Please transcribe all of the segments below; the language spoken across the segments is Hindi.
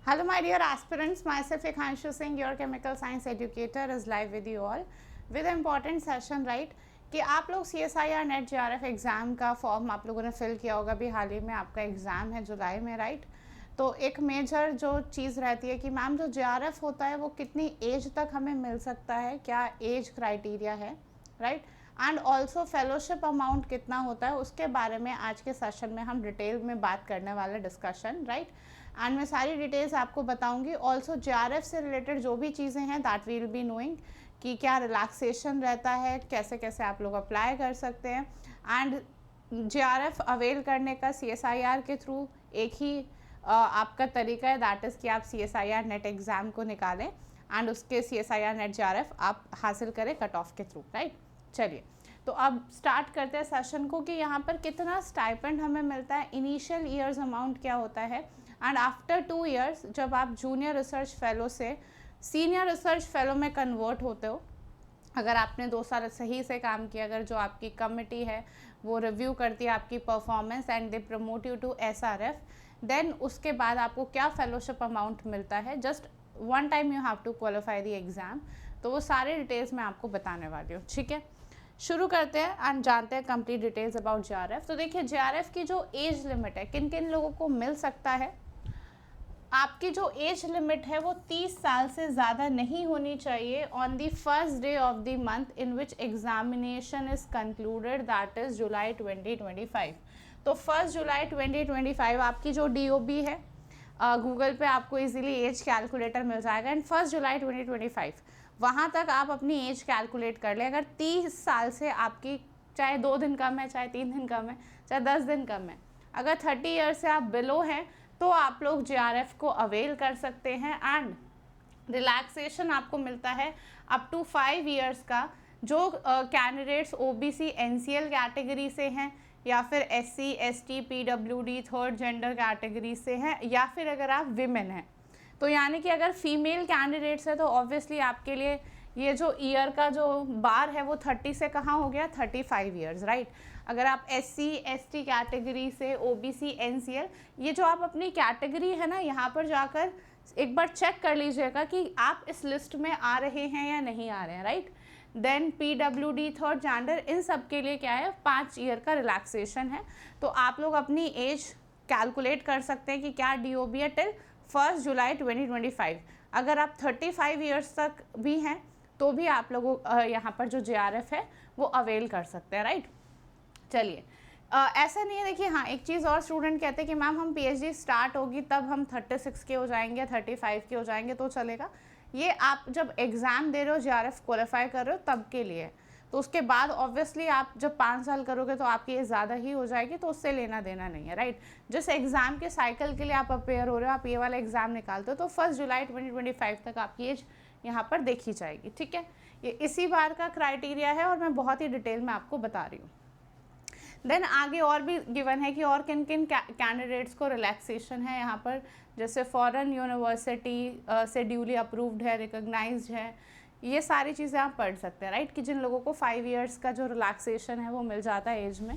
Hello, my dear aspirants. Myself, Ekhanshu Singh, your chemical science educator, is live with you all with an important session, right? कि आप लोग CSIR नेट JRF एग्ज़ाम का फॉर्म आप लोगों ने फिल किया होगा। अभी हाल ही में आपका एग्ज़ाम है जुलाई में, राइट? तो एक मेजर जो चीज़ रहती है कि मैम जो JRF होता है वो कितनी एज तक हमें मिल सकता है, क्या एज क्राइटेरिया है, right? And also fellowship amount कितना होता है, उसके बारे में आज के सेशन में हम डिटेल में बात करने वाले डिस्कशन, राइट? एंड मैं सारी डिटेल्स आपको बताऊंगी। ऑल्सो JRF से रिलेटेड जो भी चीज़ें हैं दैट वील बी नोइंग कि क्या रिलैक्सेशन रहता है, कैसे कैसे आप लोग अप्लाई कर सकते हैं। एंड JRF अवेल करने का CSIR के थ्रू एक ही आपका तरीका है, दैट इज़ कि आप CSIR नेट एग्ज़ाम को निकालें एंड उसके CSIR नेट JRF आप हासिल करें कट ऑफ के थ्रू, राइट? चलिए, तो अब स्टार्ट करते हैं सेशन को कि यहाँ पर कितना स्टाइपेंड हमें मिलता है, इनिशियल ईयर्स अमाउंट क्या होता है, एंड आफ्टर 2 इयर्स जब आप जूनियर रिसर्च फेलो से सीनियर रिसर्च फेलो में कन्वर्ट होते हो, अगर आपने 2 साल सही से काम किया, अगर जो आपकी कमिटी है वो रिव्यू करती है आपकी performance and they promote you to SRF, then उसके बाद आपको क्या फेलोशिप अमाउंट मिलता है। Just one time you have to qualify the exam. तो वो सारे डिटेल्स मैं आपको बताने वाली हूँ, ठीक है? शुरू करते हैं एंड जानते हैं कंप्लीट डिटेल्स अबाउट JRF। तो देखिए, JRF की जो एज लिमिट है, किन किन लोगों को मिल सकता है। आपकी जो एज लिमिट है वो 30 साल से ज़्यादा नहीं होनी चाहिए on the first day of the month in which examination is concluded, that is जुलाई 2025। तो 1 जुलाई 2025 आपकी जो DOB है, गूगल पे आपको इजीली एज कैलकुलेटर मिल जाएगा, एंड 1 जुलाई 2025 वहाँ तक आप अपनी एज कैलकुलेट कर लें। अगर 30 साल से आपकी चाहे 2 दिन कम है, चाहे 3 दिन कम है, चाहे 10 दिन कम है, अगर 30 ईयर से आप बिलो हैं तो आप लोग JRF को अवेल कर सकते हैं। एंड रिलैक्सेशन आपको मिलता है अप टू 5 ईयर्स का, जो कैंडिडेट्स OBC NCL कैटेगरी से हैं, या फिर SC ST PWD third gender category से हैं, या फिर अगर आप विमेन हैं। तो यानी कि अगर फीमेल कैंडिडेट्स है तो ऑब्वियसली आपके लिए ये जो ईयर का जो बार है वो 30 से कहाँ हो गया, 35 ईयर्स, राइट? अगर आप SC ST कैटेगरी से OBC NCL, ये जो आप अपनी कैटेगरी है ना, यहाँ पर जाकर एक बार चेक कर लीजिएगा कि आप इस लिस्ट में आ रहे हैं या नहीं आ रहे हैं, right? Then PWD third gender, इन सब के लिए क्या है, 5 ईयर का रिलैक्सेशन है। तो आप लोग अपनी एज कैलकुलेट कर सकते हैं कि क्या DOB है टिल 1 जुलाई 2025। अगर आप 35 ईयर्स तक भी हैं तो भी आप लोगों यहाँ पर जो JRF है वो अवेल कर सकते हैं, राइट? चलिए, ऐसा नहीं है। देखिए, हाँ, एक चीज़ और स्टूडेंट कहते हैं कि मैम हम PhD स्टार्ट होगी तब हम 36 के हो जाएंगे, 35 के हो जाएंगे तो चलेगा। ये आप जब एग्ज़ाम दे रहे हो, JRF क्वालिफाई कर रहे हो, तब के लिए। तो उसके बाद ऑब्वियसली आप जब 5 साल करोगे तो आपकी एज ज़्यादा ही हो जाएगी, तो उससे लेना देना नहीं है, राइट? जिस एग्ज़ाम के साइकिल के लिए आप अपेयर हो रहे हो, आप ये वाला एग्ज़ाम निकालते हो, तो 1 जुलाई 2025 तक आपकी एज यहाँ पर देखी जाएगी, ठीक है? ये इसी बार का क्राइटेरिया है और मैं बहुत ही डिटेल में आपको बता रही हूँ। देन आगे और भी गिवन है कि और किन किन कैंडिडेट्स को रिलैक्सेशन है यहाँ पर, जैसे फॉरेन यूनिवर्सिटी से ड्यूली अप्रूव्ड है, रिकॉग्नाइज्ड है, ये सारी चीज़ें आप पढ़ सकते हैं, राइट? कि जिन लोगों को 5 इयर्स का जो रिलैक्सेशन है वो मिल जाता है एज में।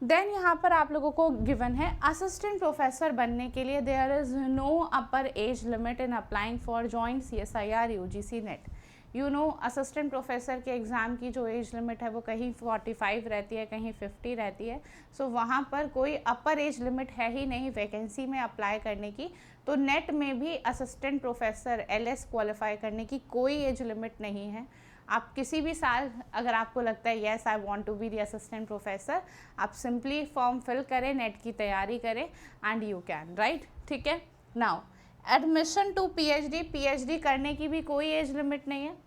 देन यहाँ पर आप लोगों को गिवन है असिस्टेंट प्रोफेसर बनने के लिए there is no upper age limit in applying for joint CSIR UGC NET. You know, assistant professor के एग्ज़ाम की जो एज लिमिट है वो कहीं 45 रहती है, कहीं 50 रहती है। सो वहाँ पर कोई अपर एज लिमिट है ही नहीं वैकेंसी में अप्लाई करने की। तो नेट में भी असिस्टेंट प्रोफेसर LS क्वालिफाई करने की कोई एज लिमिट नहीं है। आप किसी भी साल, अगर आपको लगता है yes I want to be the assistant professor, आप सिंपली फॉर्म फिल करें, नेट की तैयारी करें एंड यू कैन, राइट? ठीक है। नाउ एडमिशन टू PhD करने की भी कोई एज लिमिट नहीं है।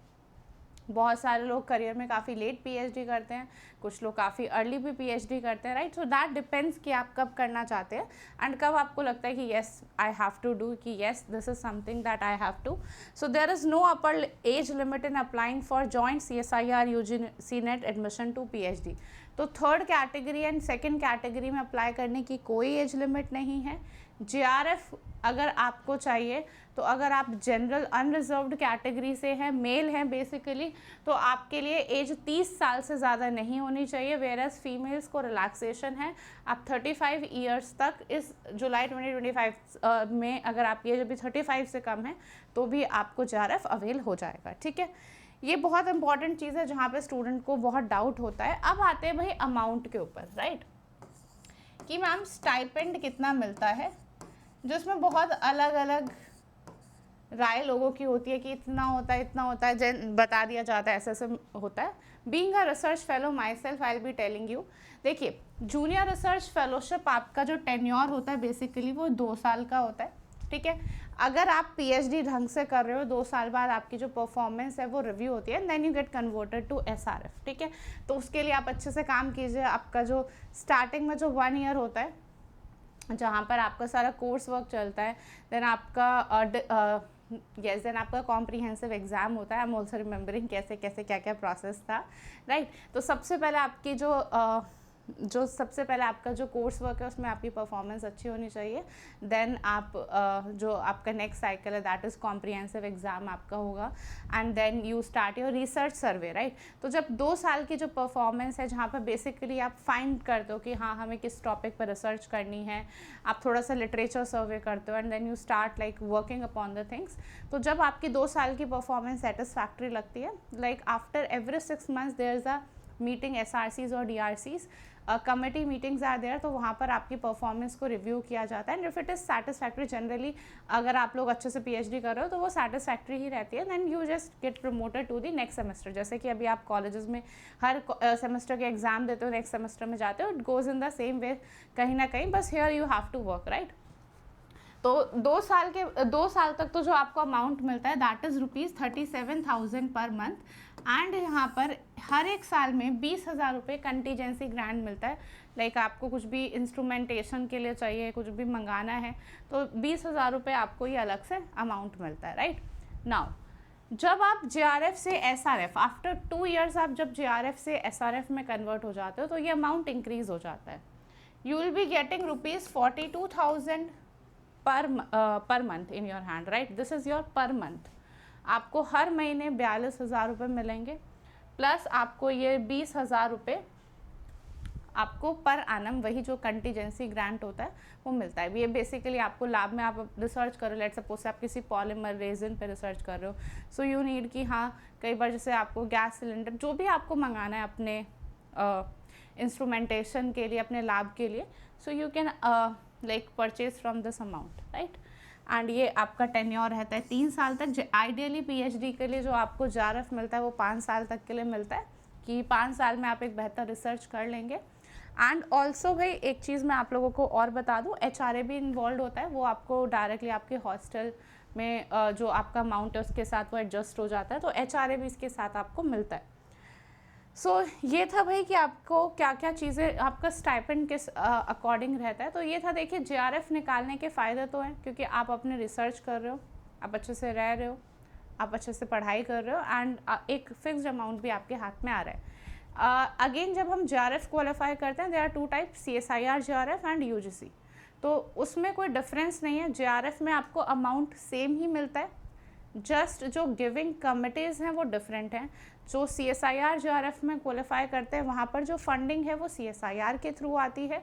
बहुत सारे लोग करियर में काफ़ी लेट PhD करते हैं, कुछ लोग काफ़ी अर्ली भी PhD करते हैं, राइट? सो दैट डिपेंड्स कि आप कब करना चाहते हैं एंड कब आपको लगता है कि yes I have to do, कि yes this is something that I have to. So there is no upper age limit in applying for joint CSIR UGC NET admission to PhD। तो third category and second category में अप्लाई करने की कोई एज लिमिट नहीं है। JRF अगर आपको चाहिए तो अगर आप जनरल अनरिजर्व्ड कैटेगरी से हैं, मेल हैं बेसिकली, तो आपके लिए एज 30 साल से ज़्यादा नहीं होनी चाहिए। वेयरएज फीमेल्स को रिलैक्सेशन है, आप 35 ईयर्स तक इस जुलाई 2025 में अगर आपकी एज अभी 35 से कम है तो भी आपको JRF अवेल हो जाएगा। ठीक है, ये बहुत इंपॉर्टेंट चीज़ है जहाँ पे स्टूडेंट को बहुत डाउट होता है। अब आते हैं भाई अमाउंट के ऊपर, राइट, कि मैम स्टाइपेंड कितना मिलता है, जिसमें बहुत अलग अलग राय लोगों की होती है कि इतना होता है, इतना होता है, बता दिया जाता है ऐसे ऐसे होता है। Being a research fellow my self I will be telling you, देखिए जूनियर रिसर्च फेलोशिप आपका जो टेन्योर होता है बेसिकली वो 2 साल का होता है। ठीक है, अगर आप PhD ढंग से कर रहे हो 2 साल बाद आपकी जो परफॉर्मेंस है वो रिव्यू होती है, then you get converted to SRF। ठीक है, तो उसके लिए आप अच्छे से काम कीजिए। आपका जो स्टार्टिंग में जो 1 ईयर होता है जहाँ पर आपका सारा कोर्स वर्क चलता है, देन आपका देन आपका कॉम्प्रीहेंसिव एग्ज़ाम होता है। आई एम ऑल्सो रिमेंबरिंग कैसे कैसे क्या क्या प्रोसेस था, राइट। तो सबसे पहले आपकी सबसे पहले आपका जो कोर्स वर्क है उसमें आपकी परफॉर्मेंस अच्छी होनी चाहिए। देन आप जो आपका नेक्स्ट साइकिल है दैट इज़ कॉम्प्रीहेंसिव एग्ज़ाम आपका होगा, and then you start your research survey, right. तो जब 2 साल की जो परफॉर्मेंस है जहाँ पर बेसिकली आप फाइंड करते हो कि हाँ हमें किस टॉपिक पर रिसर्च करनी है, आप थोड़ा सा लिटरेचर सर्वे करते हो, and then you start like working upon the things. तो जब आपकी 2 साल की परफॉर्मेंस सेटिस्फैक्ट्री लगती है, like after every 6 months there is a meeting, SRCs और DRCs committee meetings are there, तो वहाँ पर आपकी परफॉर्मेंस को रिव्यू किया जाता है। And if it is satisfactory, generally अगर आप लोग अच्छे से PhD कर रहे हो तो वो सेटिस्फैक्ट्री ही रहती है, then you just get promoted to the next semester. जैसे कि अभी आप कॉलेजेस में हर सेमेस्टर के एग्जाम देते हो, नेक्स्ट सेमेस्टर में जाते हो, it goes in the same way कहीं ना कहीं, बस here you have to work, right. तो 2 साल तक तो जो आपको अमाउंट मिलता है that is ₹37,000 per month, and यहाँ पर हर एक साल में 20,000 रुपये कंटीजेंसी ग्रांट मिलता है। लाइक आपको कुछ भी इंस्ट्रूमेंटेशन के लिए चाहिए, कुछ भी मंगाना है, तो 20,000 रुपये आपको ये अलग से अमाउंट मिलता है, राइट। नाउ जब आप JRF से SRF आफ्टर 2 ईयर्स आप जब JRF से SRF में कन्वर्ट हो जाते हो तो ये अमाउंट इंक्रीज हो जाता है। You will be getting ₹42,000 per month in your hand, right, this is your per month. आपको हर महीने 42,000 रुपये मिलेंगे, प्लस आपको ये 20,000 रुपये आपको पर एनम वही जो कंटीजेंसी ग्रांट होता है वो मिलता है। ये बेसिकली आपको लैब में आप रिसर्च कर रहे हो, लेट्स सपोज आप किसी पॉलीमर रेजिन पे रिसर्च कर रहे हो, सो यू नीड कि हाँ कई बार जैसे आपको गैस सिलेंडर जो भी आपको मंगाना है अपने इंस्ट्रूमेंटेशन के लिए, अपने लैब के लिए, so you can like purchase from this amount, right. And ये आपका टेन्योर रहता है 3 साल तक। आइडियली PhD के लिए जो आपको JRF मिलता है वो 5 साल तक के लिए मिलता है, कि 5 साल में आप एक बेहतर रिसर्च कर लेंगे। एंड ऑल्सो भाई एक चीज़ मैं आप लोगों को और बता दूँ, HRA भी इन्वॉल्व होता है, वो आपको डायरेक्टली आपके हॉस्टल में जो आपका अमाउंट है उसके साथ वो एडजस्ट हो जाता है, तो HRA भी इसके साथ आपको मिलता है। सो ये था भाई कि आपको क्या क्या चीज़ें, आपका स्टाइपेंड किस अकॉर्डिंग रहता है। तो ये था, देखिए JRF निकालने के फ़ायदे तो हैं क्योंकि आप अपने रिसर्च कर रहे हो, आप अच्छे से रह रहे हो, आप अच्छे से पढ़ाई कर रहे हो, एंड एक फिक्स्ड अमाउंट भी आपके हाथ में आ रहा है। अगेन जब हम JRF क्वालिफाई करते हैं, there are 2 types, CSIR JRF and UGC। तो उसमें कोई डिफरेंस नहीं है, JRF में आपको अमाउंट सेम ही मिलता है, जस्ट जो गिविंग कमिटीज़ हैं वो डिफरेंट हैं। जो CSIR JRF में क्वालिफाई करते हैं वहाँ पर जो फंडिंग है वो CSIR के थ्रू आती है,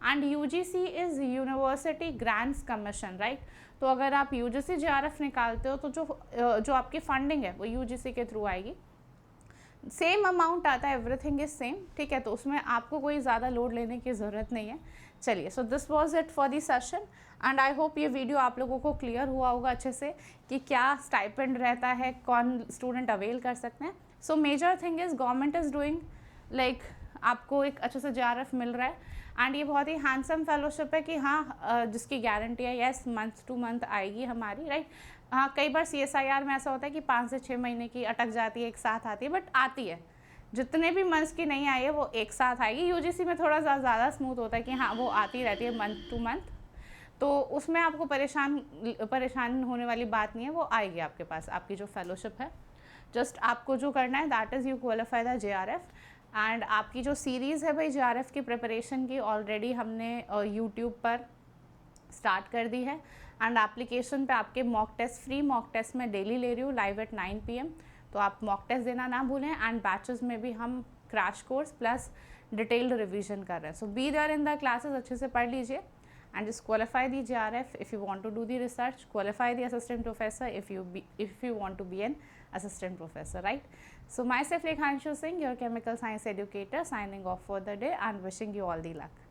and UGC is university grants commission, right. तो अगर आप UGC JRF निकालते हो तो जो आपकी फंडिंग है वो UGC के थ्रू आएगी, सेम अमाउंट आता है, एवरीथिंग इज सेम, ठीक है। तो उसमें आपको कोई ज़्यादा लोड लेने की ज़रूरत नहीं है। चलिए, so this was it for the session, and I hope ये वीडियो आप लोगों को क्लियर हुआ होगा अच्छे से कि क्या स्टाइपेंड रहता है, कौन स्टूडेंट अवेल कर सकते हैं। So major thing is government is doing like आपको एक अच्छे से JRF मिल रहा है, एंड ये बहुत ही हैंडसम फेलोशिप है कि हाँ जिसकी गारंटी है येस मंथ टू मंथ आएगी हमारी, राइट। हाँ कई बार CSIR में ऐसा होता है कि 5 से 6 महीने की अटक जाती है, एक साथ आती है, बट आती है। जितने भी मंथ्स की नहीं आई है वो एक साथ आएगी। UGC में थोड़ा ज़्यादा स्मूथ होता है कि हाँ वो आती रहती है मंथ टू मंथ, तो उसमें आपको परेशान होने वाली बात नहीं है, वो आएगी आपके पास, आपकी जो फेलोशिप है। जस्ट आपको जो करना है that is you qualify the JRF, and आपकी जो सीरीज़ है भाई JRF की प्रिपरेशन की, ऑलरेडी हमने यूट्यूब पर स्टार्ट कर दी है। एंड एप्लीकेशन पे आपके mock test, free mock test मैं डेली ले रही हूँ लाइव एट 9 PM, तो आप मॉक टेस्ट देना ना भूलें। एंड बैचेस में भी हम crash course plus detailed revision कर रहे हैं। So be there in the classes, अच्छे से पढ़ लीजिए and just qualify the JRF if you want to do the research, qualify the assistant professor if you want to be an assistant professor, right? So myself Lekhanshu Singh, your chemical science educator, signing off for the day and wishing you all the luck.